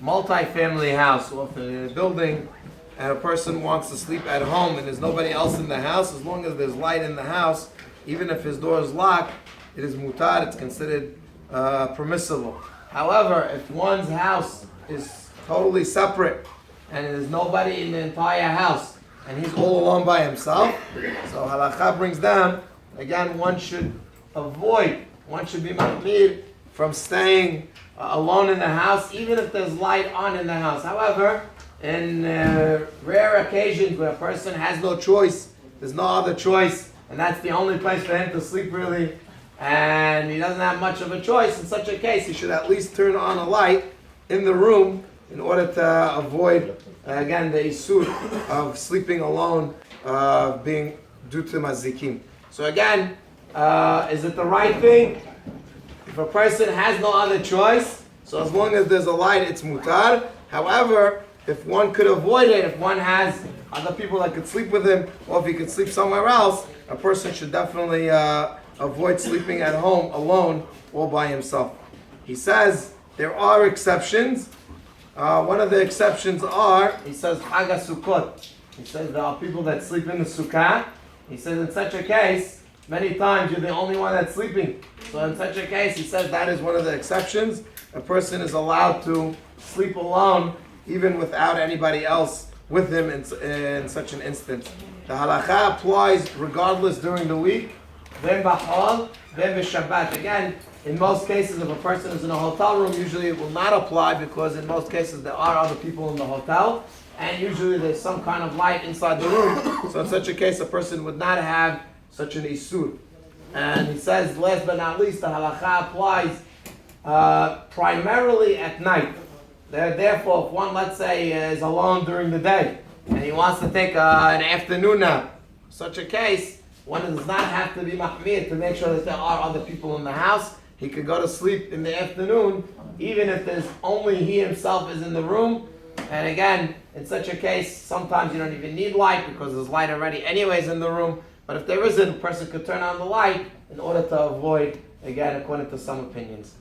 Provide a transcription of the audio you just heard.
multi-family house or if in a building and a person wants to sleep at home and there's nobody else in the house, as long as there's light in the house, even if his door is locked, it is mutar, it's considered permissible. However, if one's house is totally separate and there's nobody in the entire house and he's all alone by himself, so halakha brings down, again, one should be mahmir from staying alone in the house, even if there's light on in the house. However, in rare occasions where a person has no choice, there's no other choice, and that's the only place for him to sleep really, and he doesn't have much of a choice, in such a case, he should at least turn on a light in the room in order to avoid, again, the isur of sleeping alone being due to mazikim. So again, is it the right thing? If a person has no other choice, so as long as there's a light, it's mutar. However, if one could avoid it, if one has other people that could sleep with him, or if he could sleep somewhere else, a person should definitely avoid sleeping at home alone all by himself. He says there are exceptions. One of the exceptions are, he says, Chag HaSukkot. He says there are people that sleep in the sukkah. He says in such a case, many times you're the only one that's sleeping. So in such a case, he says that is one of the exceptions. A person is allowed to sleep alone even without anybody else with him in such an instance. The halakha applies regardless during the week, then b'chol, then b'shabbat. Again, in most cases, if a person is in a hotel room, usually it will not apply because in most cases there are other people in the hotel and usually there's some kind of light inside the room. So in such a case, a person would not have such an isur. And he says, last but not least, the halakha applies primarily at night. Therefore, if one, let's say, is alone during the day and he wants to take an afternoon nap, such a case, one does not have to be mahmir to make sure that there are other people in the house. He could go to sleep in the afternoon, even if there's only he himself is in the room. And again, in such a case, sometimes you don't even need light because there's light already anyways in the room. But if there isn't, a person could turn on the light in order to avoid, again, according to some opinions.